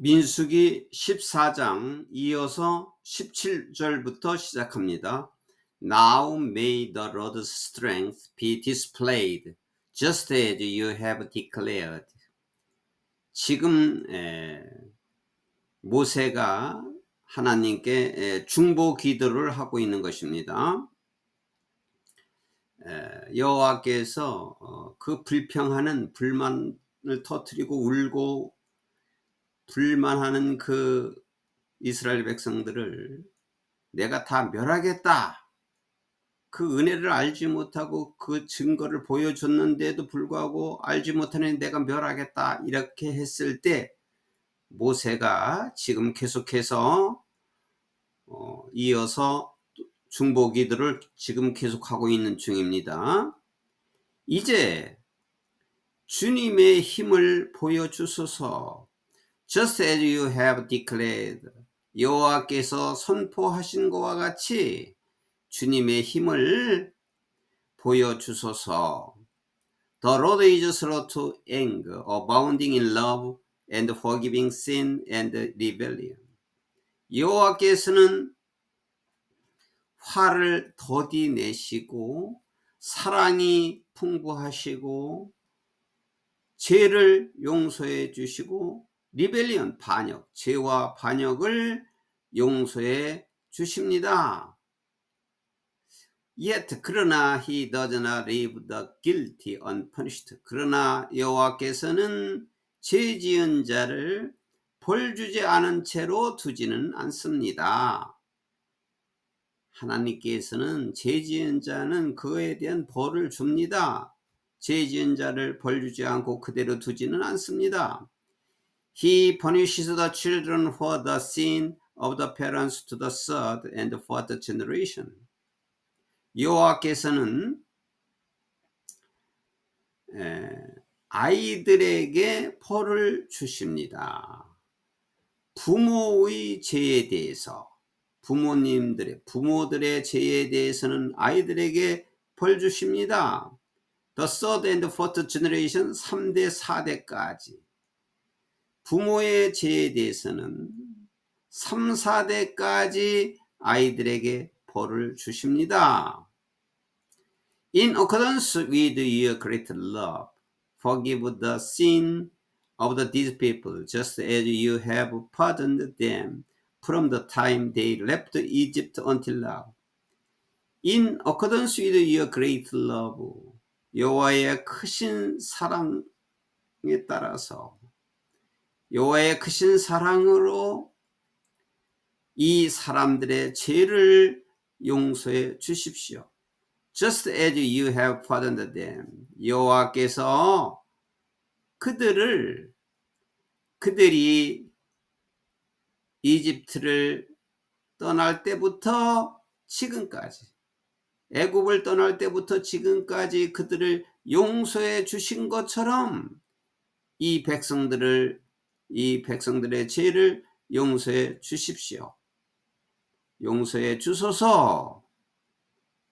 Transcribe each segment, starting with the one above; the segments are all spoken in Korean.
민수기 14장 이어서 17절부터 시작합니다. Now may the Lord's strength be displayed, just as you have declared. 지금 모세가 하나님께 중보 기도를 하고 있는 것입니다. 여호와께서 그 불평하는 불만을 터뜨리고 울고 불만하는 그 이스라엘 백성들을 내가 다 멸하겠다. 그 은혜를 알지 못하고 그 증거를 보여줬는데도 불구하고 알지 못하는 내가 멸하겠다. 이렇게 했을 때 모세가 지금 계속해서 이어서 중보 기도를 지금 계속하고 있는 중입니다. 이제 주님의 힘을 보여주소서. Just as you have declared. 여호와께서 선포하신 것과 같이 주님의 힘을 보여주소서. The Lord is slow to anger, abounding in love, and forgiving sin and rebellion. 여호와께서는 화를 더디 내시고 사랑이 풍부하시고 죄를 용서해 주시고 리벨리언 반역, 죄와 반역을 용서해 주십니다. Yet 그러나 he does not leave the guilty unpunished. 그러나 여호와께서는 죄 지은 자를 벌 주지 않은 채로 두지는 않습니다. 하나님께서는 죄 지은 자는 그에 대한 벌을 줍니다. 죄 지은 자를 벌 주지 않고 그대로 두지는 않습니다. He punishes the children for the sin of the parents to the third and fourth generation. 여호와께서는 아이들에게 벌을 주십니다. 부모의 죄에 대해서 부모들의 죄에 대해서는 아이들에게 벌 주십니다. The third and fourth generation 3대 4대까지 부모의 죄에 대해서는 3, 4대까지 아이들에게 벌을 주십니다. In accordance with your great love, forgive the sin of these people, just as you have pardoned them from the time they left Egypt until now. In accordance with your great love, 여호와의 크신 사랑에 따라서 여호와의 크신 사랑으로 이 사람들의 죄를 용서해 주십시오. Just as you have pardoned them. 여호와께서 그들이 이집트를 떠날 때부터 지금까지 애굽을 떠날 때부터 지금까지 그들을 용서해 주신 것처럼 이 백성들의 죄를 용서해 주십시오. 용서해 주소서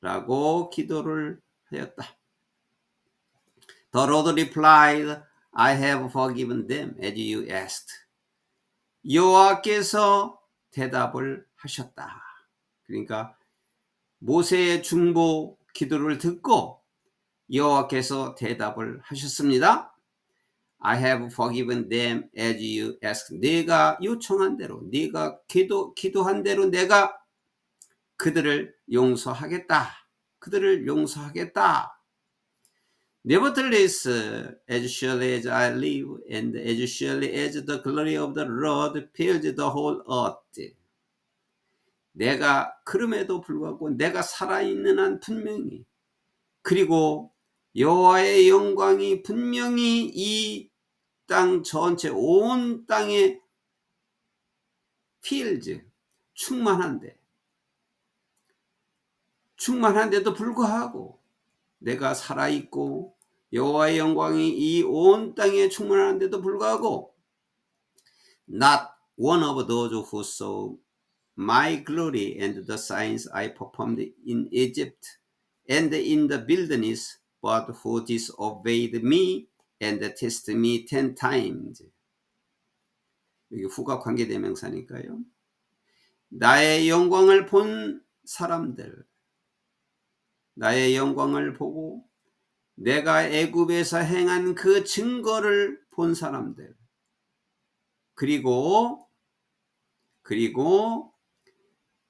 라고 기도를 하였다. The Lord replied, I have forgiven them as you asked. 여호와께서 대답을 하셨다. 그러니까 모세의 중보 기도를 듣고 여호와께서 대답을 하셨습니다. I have forgiven them as you asked. 네가 요청한 대로, 네가 기도한 대로 내가 그들을 용서하겠다. Nevertheless, as surely as I live, and as surely as the glory of the Lord fills the whole earth. 내가 그럼에도 불구하고 내가 살아있는 한 분명히, 그리고 여호와의 영광이 분명히 이 땅 전체 온 땅에 필즈 충만한데도 불구하고 내가 살아있고 여호와의 영광이 이 온 땅에 충만한데도 불구하고 not one of those who saw my glory and the signs I performed in Egypt and in the wilderness, but who disobeyed me and tested me 10 times. 여기 후가 관계대명사니까요. 나의 영광을 본 사람들, 나의 영광을 보고 내가 애굽에서 행한 그 증거를 본 사람들, 그리고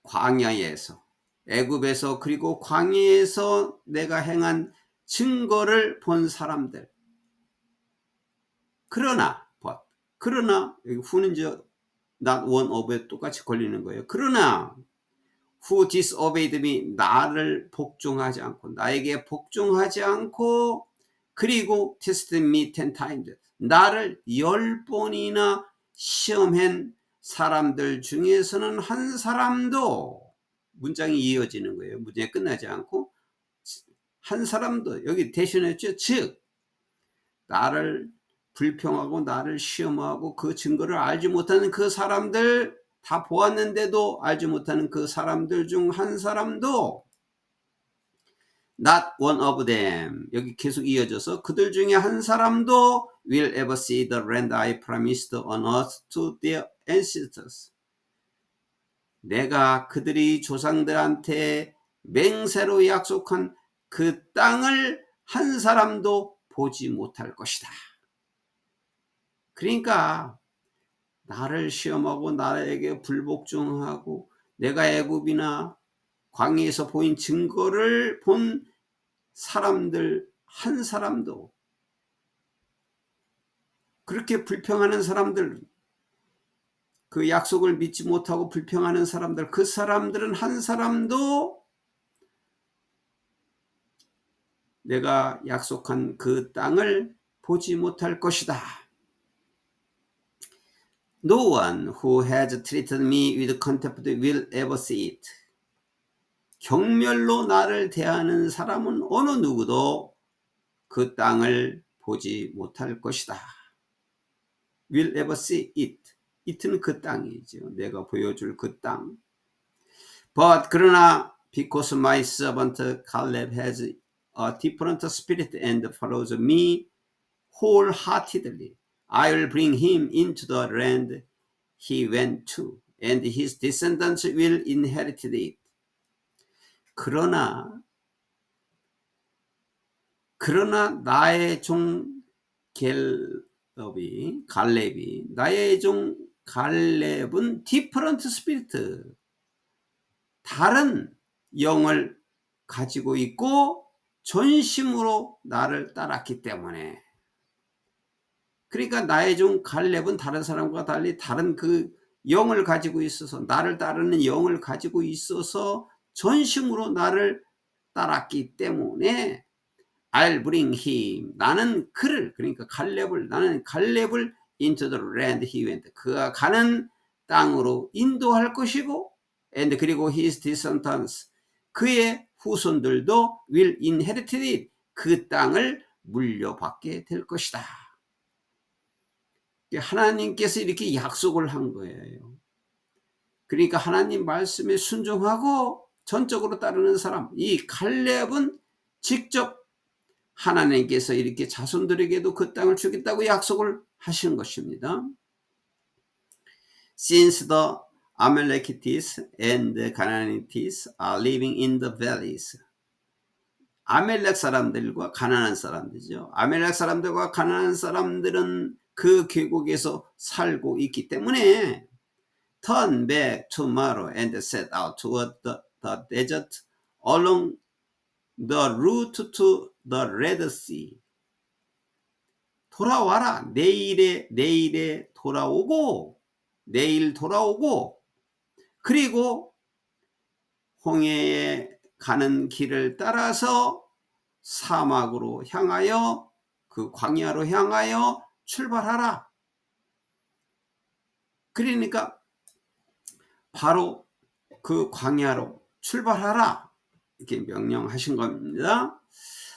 광야에서, 애굽에서 그리고 광야에서 내가 행한 증거를 본 사람들. 그러나 여기 후는 not one of에 똑같이 걸리는 거예요. 그러나 who disobeyed me, 나를 복종하지 않고, 나에게 복종하지 않고, 그리고 tested me 10 times, 나를 10번이나 시험한 사람들 중에서는 한 사람도, 문장이 이어지는 거예요. 문장이 끝나지 않고 한 사람도, 여기 대신했죠. 즉 나를 불평하고 나를 시험하고 그 증거를 알지 못하는 그 사람들, 다 보았는데도 알지 못하는 그 사람들 중 한 사람도, not one of them, 여기 계속 이어져서 그들 중에 한 사람도 will ever see the land I promised on earth to their ancestors, 내가 그들이 조상들한테 맹세로 약속한 그 땅을 한 사람도 보지 못할 것이다. 그러니까 나를 시험하고 나에게 불복종하고 내가 애굽이나 광야에서 보인 증거를 본 사람들 한 사람도, 그렇게 불평하는 사람들, 그 약속을 믿지 못하고 불평하는 사람들, 그 사람들은 한 사람도 내가 약속한 그 땅을 보지 못할 것이다. No one who has treated me with contempt will ever see it. 경멸로 나를 대하는 사람은 어느 누구도 그 땅을 보지 못할 것이다. Will ever see it. it는 그 땅이죠. 내가 보여줄 그 땅. But 그러나 because my servant Caleb has a different spirit and follows me wholeheartedly, I will bring him into the land he went to, and his descendants will inherit it. 그러나 나의 종 갈렙이, 나의 종 갈렙은 different spirit, 다른 영을 가지고 있고 전심으로 나를 따랐기 때문에, 그러니까 나의 종 갈렙은 다른 사람과 달리 다른 그 영을 가지고 있어서, 나를 따르는 영을 가지고 있어서 전심으로 나를 따랐기 때문에 I'll bring him, 나는 그를, 그러니까 나는 갈렙을 into the land he went, 그가 가는 땅으로 인도할 것이고, and 그리고 his descendants, 그의 후손들도 will inherit it, 그 땅을 물려받게 될 것이다. 하나님께서 이렇게 약속을 한 거예요. 그러니까 하나님 말씀에 순종하고 전적으로 따르는 사람, 이 갈렙은 직접 하나님께서 이렇게 자손들에게도 그 땅을 주겠다고 약속을 하신 것입니다. Since the Amalekites and the Canaanites are living in the valleys, 아멜렉 사람들과 가나안 사람들이죠. 아멜렉 사람들과 가나안 사람들은 그 계곡에서 살고 있기 때문에 turn back tomorrow and set out toward the desert along the route to the Red Sea. 돌아와라. 내일 돌아오고 그리고 홍해에 가는 길을 따라서 사막으로 향하여, 그 광야로 향하여 출발하라. 그러니까 바로 그 광야로 출발하라, 이렇게 명령하신 겁니다.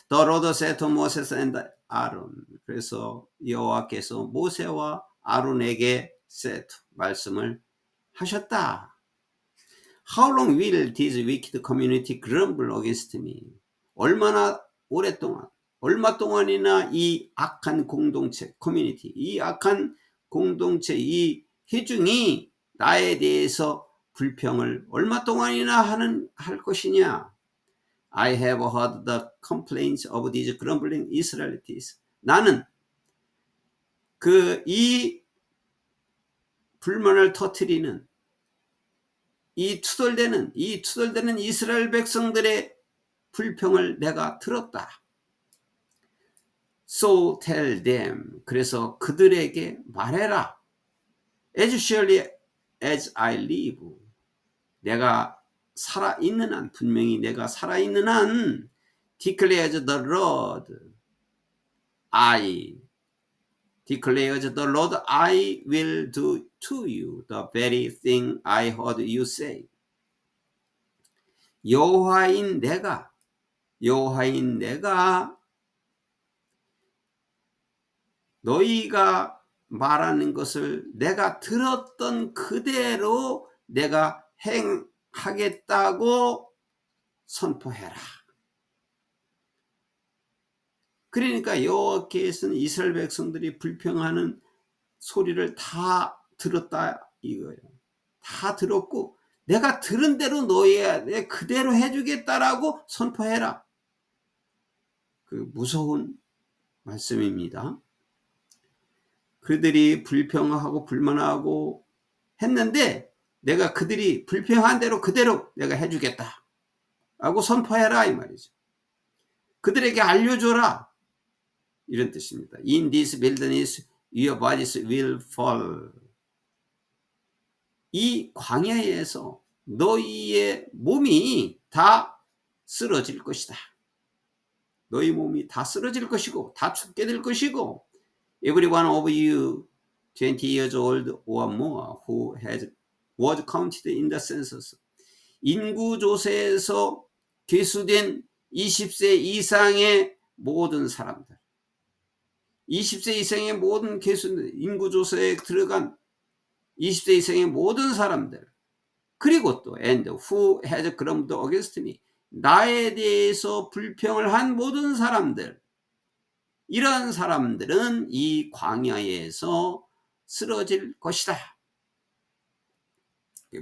The Lord said to Moses and Aaron, 그래서 여호와께서 모세와 아론에게 말씀을 하셨다. How long will this wicked community grumble against me? 얼마 동안이나 이 악한 공동체, 커뮤니티, 이 악한 공동체, 이 회중이 나에 대해서 불평을 얼마 동안이나 할 것이냐. I have heard the complaints of these grumbling Israelites. 나는 이 불만을 터뜨리는 이 투덜대는 이스라엘 백성들의 불평을 내가 들었다. So tell them. 그래서 그들에게 말해라. As surely as I live. 내가 살아있는 한, 분명히 내가 살아있는 한, declares the Lord. I declares the Lord, I will do to you the very thing I heard you say. 여호와인 내가 너희가 말하는 것을 내가 들었던 그대로 내가 행하겠다고 선포해라. 그러니까 여호와께서는 이스라엘 백성들이 불평하는 소리를 다 들었다 이거예요. 다 들었고 내가 들은 대로 너희한테 그대로 해주겠다라고 선포해라. 그 무서운 말씀입니다. 그들이 불평하고 불만하고 했는데 내가 그들이 불평한 대로 그대로 내가 해주겠다 라고 선포해라 이 말이죠. 그들에게 알려줘라 이런 뜻입니다. In this wilderness your bodies will fall. 이 광야에서 너희의 몸이 다 쓰러질 것이다. 너희 몸이 다 쓰러질 것이고 다 죽게 될 것이고 Every one of you 20 years old or more who was counted in the census. 인구조사에서 계수된 20세 이상의 모든 사람들. 20세 이상의 모든 인구조사에 들어간 20세 이상의 모든 사람들. 그리고 또 and who has grumbled against me. 나에 대해서 불평을 한 모든 사람들. 이런 사람들은 이 광야에서 쓰러질 것이다.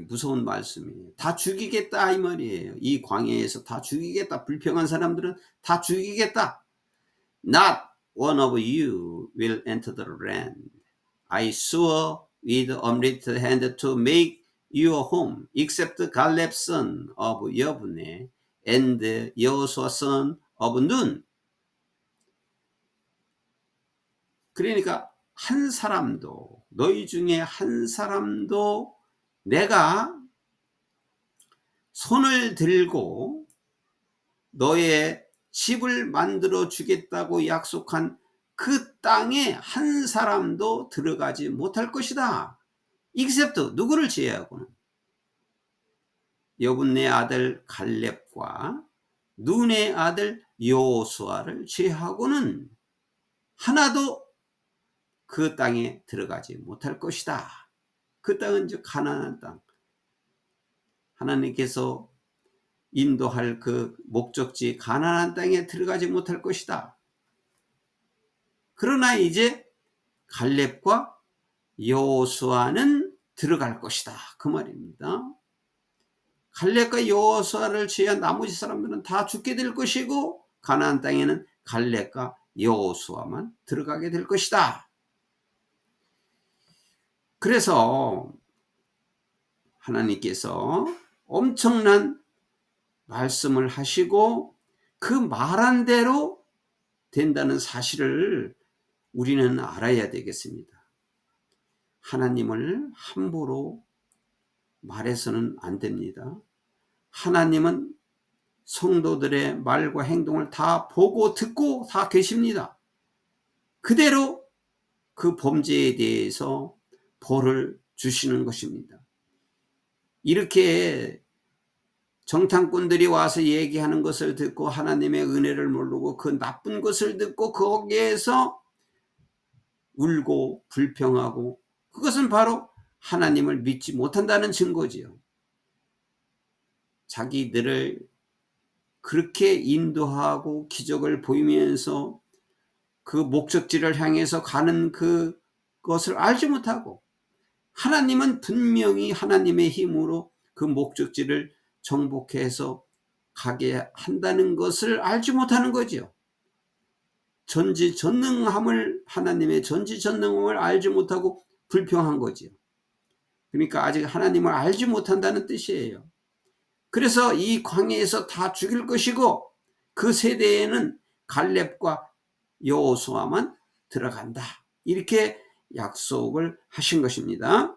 무서운 말씀이에요. 다 죽이겠다 이 말이에요. 이 광야에서 다 죽이겠다. 불평한 사람들은 다 죽이겠다. Not one of you will enter the land. I swore with uplifted hand to make your home, except Caleb son of Yefuneh and Joshua son of Nun. 그러니까 한 사람도 너희 중에 한 사람도 내가 손을 들고 너의 집을 만들어 주겠다고 약속한 그 땅에 한 사람도 들어가지 못할 것이다. except 누구를 제외하고는 여분네 아들 갈렙과 눈의 아들 여호수아를 제외하고는 하나도 그 땅에 들어가지 못할 것이다. 그 땅은 즉 가나안 땅. 하나님께서 인도할 그 목적지 가나안 땅에 들어가지 못할 것이다. 그러나 이제 갈렙과 여호수아는 들어갈 것이다. 그 말입니다. 갈렙과 여호수아를 제외한 나머지 사람들은 다 죽게 될 것이고 가나안 땅에는 갈렙과 여호수아만 들어가게 될 것이다. 그래서 하나님께서 엄청난 말씀을 하시고 그 말한 대로 된다는 사실을 우리는 알아야 되겠습니다. 하나님을 함부로 말해서는 안 됩니다. 하나님은 성도들의 말과 행동을 다 보고 듣고 다 계십니다. 그대로 그 범죄에 대해서 벌을 주시는 것입니다. 이렇게 정탐꾼들이 와서 얘기하는 것을 듣고 하나님의 은혜를 모르고 그 나쁜 것을 듣고 거기에서 울고 불평하고 그것은 바로 하나님을 믿지 못한다는 증거지요. 자기들을 그렇게 인도하고 기적을 보이면서 그 목적지를 향해서 가는 그것을 알지 못하고 하나님은 분명히 하나님의 힘으로 그 목적지를 정복해서 가게 한다는 것을 알지 못하는 거죠. 하나님의 전지전능함을 알지 못하고 불평한 거죠. 그러니까 아직 하나님을 알지 못한다는 뜻이에요. 그래서 이 광야에서 다 죽일 것이고 그 세대에는 갈렙과 여호수아만 들어간다. 이렇게 약속을 하신 것입니다.